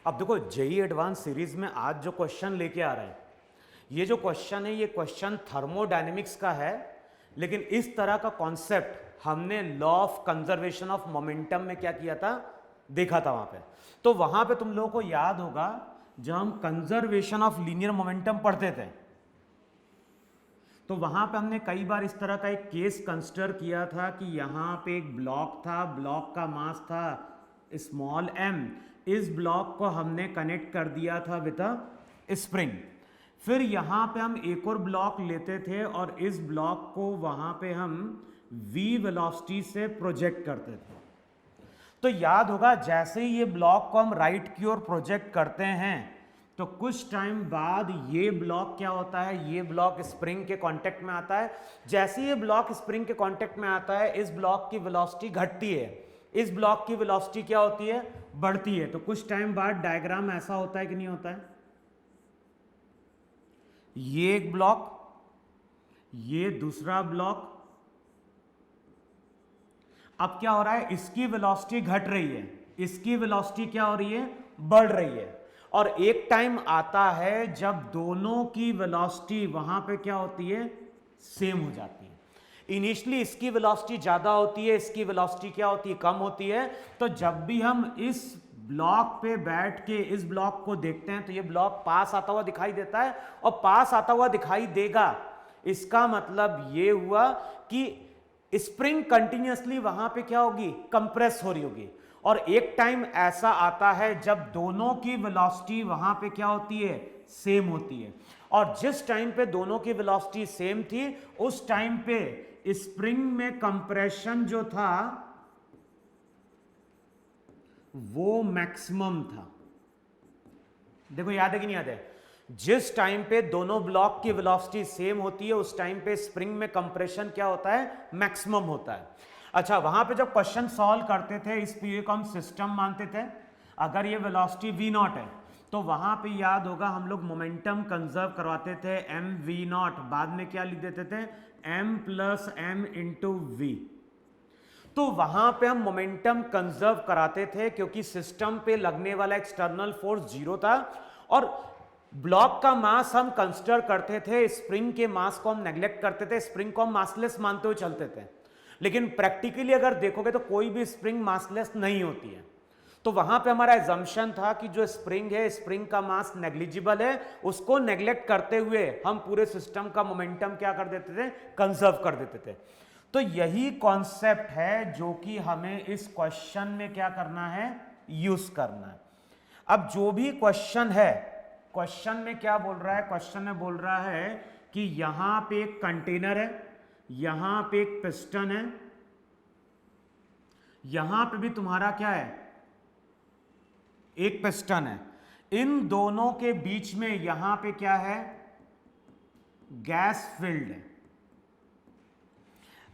अब देखो JEE advance series में आज जो क्वेश्चन लेके आ रहे हैं, ये जो क्वेश्चन है ये क्वेश्चन थर्मोडायनेमिक्स का है, लेकिन इस तरह का कॉन्सेप्ट हमने law of conservation of momentum में क्या किया था, देखा था वहां पे। तो वहां पे तुम लोगों को याद होगा जब हम कंजर्वेशन ऑफ लीनियर मोमेंटम पढ़ते थे, तो वहां पे हमने कई बार इस तरह का एक केस कंसिडर किया था कि यहां पे एक ब्लॉक था, ब्लॉक का मास था स्मॉल m, इस ब्लॉक को हमने कनेक्ट कर दिया था विद अ स्प्रिंग। फिर यहां पे हम एक और ब्लॉक लेते थे और इस ब्लॉक को वहां पे हम v वेलोसिटी से प्रोजेक्ट करते थे। तो याद होगा जैसे ही ये ब्लॉक को हम राइट की ओर प्रोजेक्ट करते हैं तो कुछ टाइम बाद ये ब्लॉक क्या होता है, ये ब्लॉक स्प्रिंग के कांटेक्ट में आता है। जैसे ये ब्लॉक स्प्रिंग के कांटेक्ट में आता है, इस ब्लॉक की वेलोसिटी घटती है, इस ब्लॉक की वेलोसिटी क्या होती है, बढ़ती है। तो कुछ टाइम बाद डायग्राम ऐसा होता है कि नहीं होता है, ये एक ब्लॉक, ये दूसरा ब्लॉक। अब क्या हो रहा है, इसकी वेलोसिटी घट रही है, इसकी वेलोसिटी क्या हो रही है, बढ़ रही है। और एक टाइम आता है जब दोनों की वेलोसिटी वहां पे क्या होती है, सेम हो जाती है। इनिशियली इसकी वेलोसिटी ज्यादा होती है, इसकी वेलोसिटी क्या होती है, कम होती है। तो जब भी हम इस ब्लॉक पे बैठ के इस ब्लॉक को देखते हैं तो ये ब्लॉक पास आता हुआ दिखाई देता है, और पास आता हुआ दिखाई देगा, इसका मतलब ये हुआ कि स्प्रिंग कंटिन्यूअसली वहां पे क्या होगी, कंप्रेस हो रही होगी। और एक टाइम ऐसा आता है जब दोनों की वेलोसिटी वहां पे क्या होती है, सेम होती है। और जिस टाइम पे दोनों की वेलोसिटी सेम थी उस टाइम पे स्प्रिंग में कंप्रेशन जो था वो मैक्सिमम था। देखो याद है कि नहीं याद है, जिस टाइम पे दोनों ब्लॉक की वेलोसिटी सेम होती है उस टाइम पे स्प्रिंग में कंप्रेशन क्या होता है, मैक्सिमम होता है। अच्छा, वहां पे जब क्वेश्चन सॉल्व करते थे इस पीरियड को हम सिस्टम मानते थे। अगर ये वेलोसिटी v नॉट है तो वहां पे याद होगा हम लोग मोमेंटम कंजर्व करवाते थे m v नॉट, बाद में क्या लिख देते थे, m plus m into v. तो वहां पे हम मोमेंटम कंजर्व कराते थे क्योंकि सिस्टम पे लगने वाला एक्सटर्नल फोर्स जीरो था, और ब्लॉक का मास हम कंसिडर करते थे, स्प्रिंग के मास को हम नेग्लेक्ट करते थे, स्प्रिंग को हम मासलेस मानते हुए चलते थे। लेकिन प्रैक्टिकली अगर देखोगे तो कोई भी स्प्रिंग मासलेस नहीं होती है। तो वहां पे हमारा एजम्पशन था कि जो स्प्रिंग है, स्प्रिंग का मास नेग्लिजिबल है, उसको नेग्लेक्ट करते हुए हम पूरे सिस्टम का मोमेंटम क्या कर देते थे, कंजर्व कर देते थे। तो यही कॉन्सेप्ट है जो कि हमें इस क्वेश्चन में क्या करना है, यूज करना है। अब जो भी क्वेश्चन है, क्वेश्चन में क्या बोल रहा है, क्वेश्चन में बोल रहा है कि यहां पे एक कंटेनर है, यहां पे एक पिस्टन है, यहां पे भी तुम्हारा क्या है, एक पिस्टन है। इन दोनों के बीच में यहां पे क्या है, गैस फिल्ड है।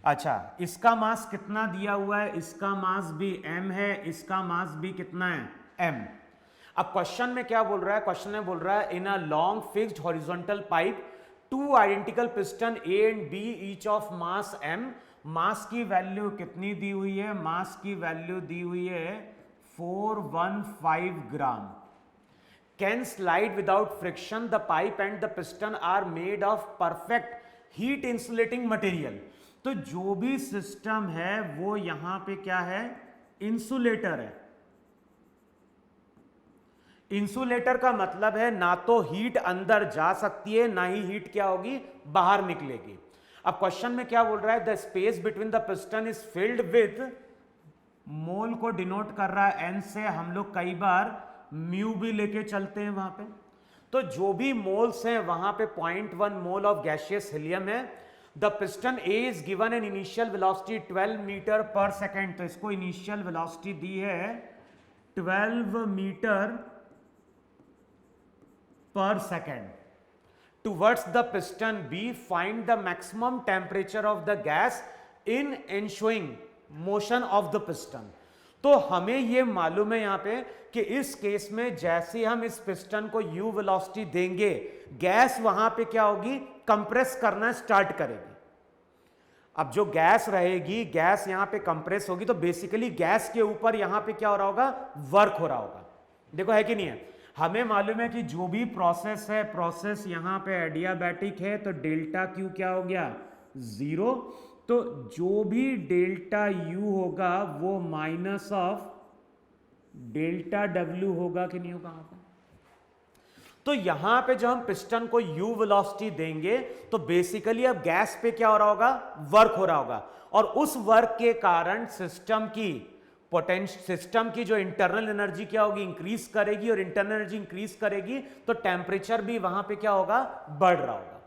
अच्छा, इसका मास कितना दिया हुआ है, इसका मास भी m है, इसका मास भी कितना है, m। अब क्वेश्चन में क्या बोल रहा है, क्वेश्चन में बोल रहा है in a long fixed horizontal pipe two identical piston A and B each of mass m। Mass की वैल्यू कितनी दी हुई है, मास की वैल्यू दी हुई है 415 gram. Can slide without friction, the pipe and the piston are made of perfect heat insulating material. तो जो भी सिस्टम है वो यहां पे क्या है, इंसुलेटर है। इंसुलेटर का मतलब है ना तो हीट अंदर जा सकती है, ना ही हीट क्या होगी, बाहर निकलेगी। अब क्वेश्चन में क्या बोल रहा है, the space between the piston is filled with, mole को डिनोट कर रहा है n से, हम लोग कई बार म्यू भी लेके चलते हैं वहां पे। तो जो भी मोल्स हैं वहां पे 0.1 मोल ऑफ गैसियस हीलियम है। The piston A is given an initial velocity 12 metre per second, तो इसको इनिशियल वेलोसिटी दी है 12 metre per second. Towards the piston B, find the maximum temperature of the gas in ensuing motion of the piston. तो हमें यह मालूम है यहां पे कि इस केस में जैसे हम इस पिस्टन को u वेलोसिटी देंगे, गैस वहां पे क्या होगी, कंप्रेस करना स्टार्ट करेगी। अब जो गैस रहेगी, गैस यहां पे कंप्रेस होगी, तो बेसिकली गैस के ऊपर यहां पे क्या हो रहा होगा, वर्क हो रहा होगा। देखो है कि नहीं है, हमें मालूम है कि जो भी प्रोसेस है, प्रोसेस यहां पे एडियाबैटिक है, तो डेल्टा क्यू क्या हो गया, 0। तो जो भी डेल्टा यू होगा वो माइनस ऑफ डेल्टा डब्ल्यू होगा कि नहीं होगा? तो यहां पे जब हम पिस्टन को u वेलोसिटी देंगे तो बेसिकली अब गैस पे क्या हो रहा होगा, वर्क हो रहा होगा, और उस वर्क के कारण सिस्टम की जो इंटरनल एनर्जी क्या होगी, इंक्रीज करेगी, और इंटरनल एनर्जी इंक्रीज करेगी तो टेम्परेचर भी वहां पे क्या होगा, बढ़ रहा होगा।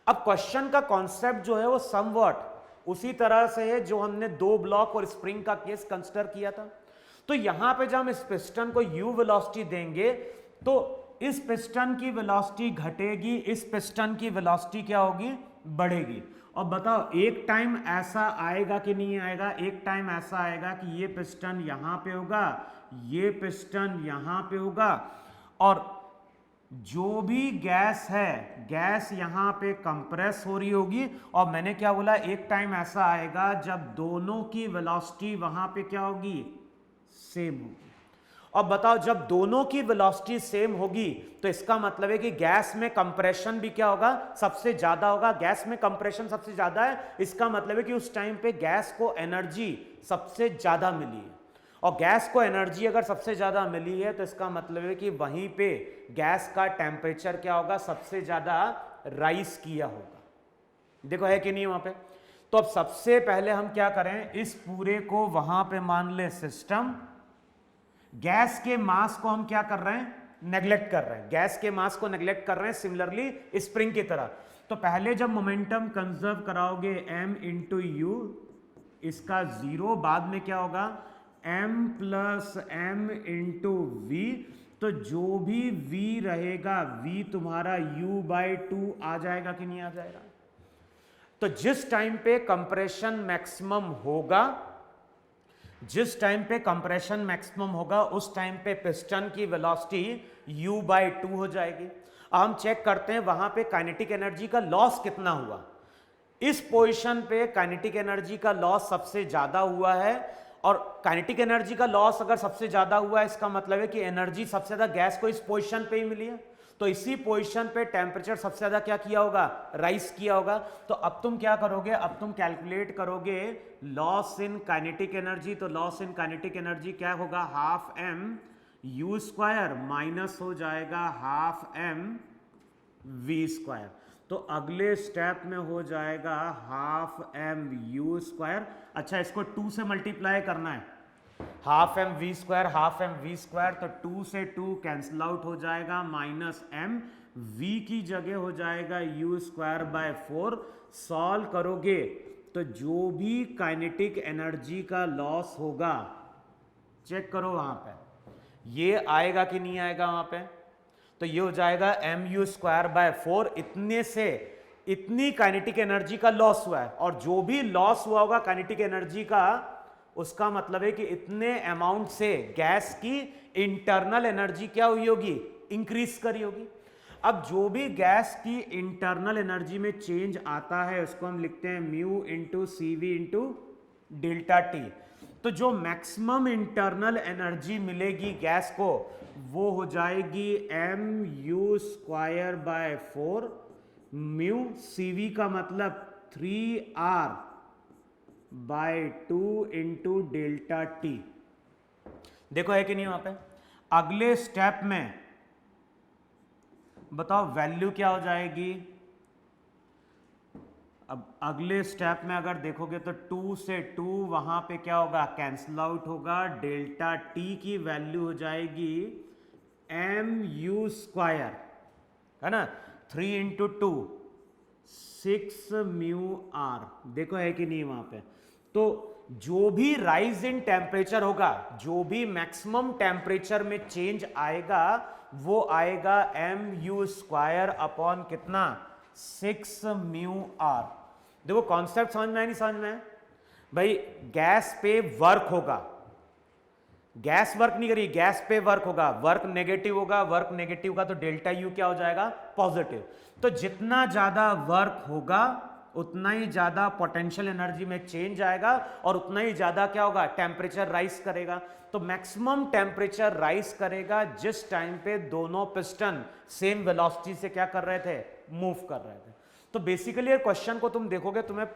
अब क्वेश्चन का कॉन्सेप्ट जो है वो समवॉट उसी तरह से है जो हमने 2 ब्लॉक और स्प्रिंग का केस कंसिडर किया था। तो यहां पे जब हम इस पिस्टन को u वेलोसिटी देंगे तो इस पिस्टन की वेलोसिटी घटेगी, इस पिस्टन की वेलोसिटी क्या होगी, बढ़ेगी। और बताओ एक टाइम ऐसा आएगा कि नहीं आएगा, एक टाइम ऐसा आएगा कि ये पिस्टन यहां पे होगा, ये पिस्टन यहां पे होगा, और जो भी गैस है, गैस यहां पे कंप्रेस हो रही होगी, और मैंने क्या बोला, एक टाइम ऐसा आएगा जब दोनों की वेलोसिटी वहां पे क्या होगी, सेम होगी। और बताओ जब दोनों की वेलोसिटी सेम होगी तो इसका मतलब है कि गैस में कंप्रेशन भी क्या होगा, सबसे ज्यादा होगा। गैस में कंप्रेशन सबसे ज्यादा है, इसका मतलब है कि उस टाइम पे गैस को एनर्जी सबसे ज्यादा मिली है, और गैस को एनर्जी अगर सबसे ज्यादा मिली है तो इसका मतलब है कि वहीं पे गैस का टेम्परेचर क्या होगा, सबसे ज्यादा राइज किया होगा। देखो है कि नहीं वहां पे। तो अब सबसे पहले हम क्या करें, इस पूरे को वहां पे मान ले सिस्टम, गैस के मास को हम क्या कर रहे हैं, नेग्लेक्ट कर रहे हैं, गैस के मास को नेग्लेक्ट कर रहे हैं, सिमिलरली स्प्रिंग की तरह। तो पहले जब मोमेंटम कंजर्व कराओगे m इंटू यू, इसका 0, बाद में क्या होगा m plus m into v, तो जो भी v रहेगा v तुम्हारा u/2 आ जाएगा कि नहीं आ जाएगा। तो जिस टाइम पे कंप्रेशन मैक्सिमम होगा, जिस टाइम पे कंप्रेशन मैक्सिमम होगा उस टाइम पे पिस्टन की वेलोसिटी u/2 हो जाएगी। अब हम चेक करते हैं वहां पे काइनेटिक एनर्जी का लॉस कितना हुआ। इस पोजीशन पे काइनेटिक एनर्जी का लॉस सबसे ज्यादा हुआ है, और काइनेटिक एनर्जी का लॉस अगर सबसे ज्यादा हुआ है इसका मतलब है कि एनर्जी सबसे ज्यादा गैस को इस पोजीशन पे ही मिली है, तो इसी पोजीशन पे टेम्परेचर सबसे ज्यादा क्या किया होगा, राइज किया होगा। तो अब तुम क्या करोगे, अब तुम कैलकुलेट करोगे लॉस इन काइनेटिक एनर्जी। तो लॉस इन काइनेटिक एनर्जी क्या होगा, half m u square minus हो जाएगा हाफ m v स्क्वायर। तो अगले स्टेप में हो जाएगा हाफ m u स्क्वायर। अच्छा इसको 2 से मल्टीप्लाई करना है, half m v square, half m v square, तो 2 से 2 कैंसिल आउट हो जाएगा, माइनस m v की जगह हो जाएगा u स्क्वायर बाय 4। सॉल्व करोगे तो जो भी काइनेटिक एनर्जी का लॉस होगा, चेक करो वहां पे ये आएगा कि नहीं आएगा वहां पे, तो ये हो जाएगा mu स्क्वायर बाय 4। इतने से इतनी काइनेटिक एनर्जी का लॉस हुआ है, और जो भी लॉस हुआ होगा काइनेटिक एनर्जी का, उसका मतलब है कि इतने अमाउंट से गैस की इंटरनल एनर्जी क्या हुई होगी, इंक्रीज करी होगी। अब जो भी गैस की इंटरनल एनर्जी में चेंज आता है उसको हम लिखते हैं mu into C V into delta T. तो जो मैक्सिमम इंटरनल एनर्जी मिलेगी गैस को वो हो जाएगी M U square by 4, mu C V का मतलब 3r bye 2 into delta T. देखो है कि नहीं वहां पे। अगले स्टेप में बताओ वैल्यू क्या हो जाएगी। अब अगले स्टेप में अगर देखोगे तो 2 से 2 वहां पे क्या होगा, कैंसिल आउट होगा, डेल्टा टी की वैल्यू हो जाएगी एम यू स्क्वायर, है ना, 3 इंटू 2 6 म्यू आर। देखो है कि नहीं वहां पे। तो जो भी राइज इन टेम्परेचर होगा, जो भी मैक्सिमम टेम्परेचर में चेंज आएगा वो आएगा एम यू स्क्वायर अपॉन कितना, 6 म्यू आर। देखो कॉन्सेप्ट समझ में है नहीं समझ में है भाई। गैस पे वर्क होगा, गैस वर्क नहीं करी, गैस पे वर्क होगा, वर्क नेगेटिव होगा, वर्क नेगेटिव का तो डेल्टा यू क्या हो जाएगा, पॉजिटिव। तो जितना ज्यादा वर्क होगा उतना ही ज्यादा पोटेंशियल एनर्जी में चेंज आएगा और उतना ही ज्यादा क्या होगा, टेम्परेचर राइज करेगा। तो मैक्सिमम टेम्परेचर राइज करेगा जिस टाइम पे दोनों पिस्टन सेम वेलोसिटी से क्या कर रहे थे, मूव कर रहे थे। तो बेसिकली क्वेश्चन को तुम देखोगे, तुम्हें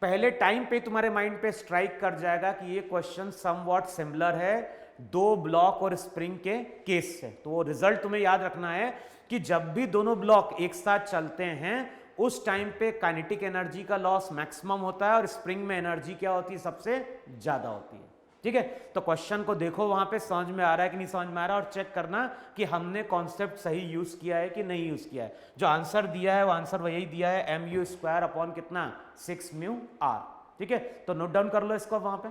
पहले टाइम पे तुम्हारे माइंड पे स्ट्राइक कर जाएगा कि ये क्वेश्चन समवॉट सिमिलर है दो ब्लॉक और स्प्रिंग के केस से। तो वो रिजल्ट तुम्हें याद रखना है कि जब भी दोनों ब्लॉक एक साथ चलते हैं उस टाइम पे काइनेटिक एनर्जी का लॉस मैक्सिमम होता है और स्प्रिंग में एनर्जी क्या होती है, सबसे ज्यादा होती है। ठीक है, तो क्वेश्चन को देखो वहां पे समझ में आ रहा है कि नहीं समझ में आ रहा है, और चेक करना कि हमने कॉन्सेप्ट सही यूज किया है कि नहीं यूज किया है। जो आंसर दिया है वो आंसर वही दिया है, mu² अपॉन कितना 6 μ r। ठीक है, तो नोट डाउन कर लो इसको वहां पे।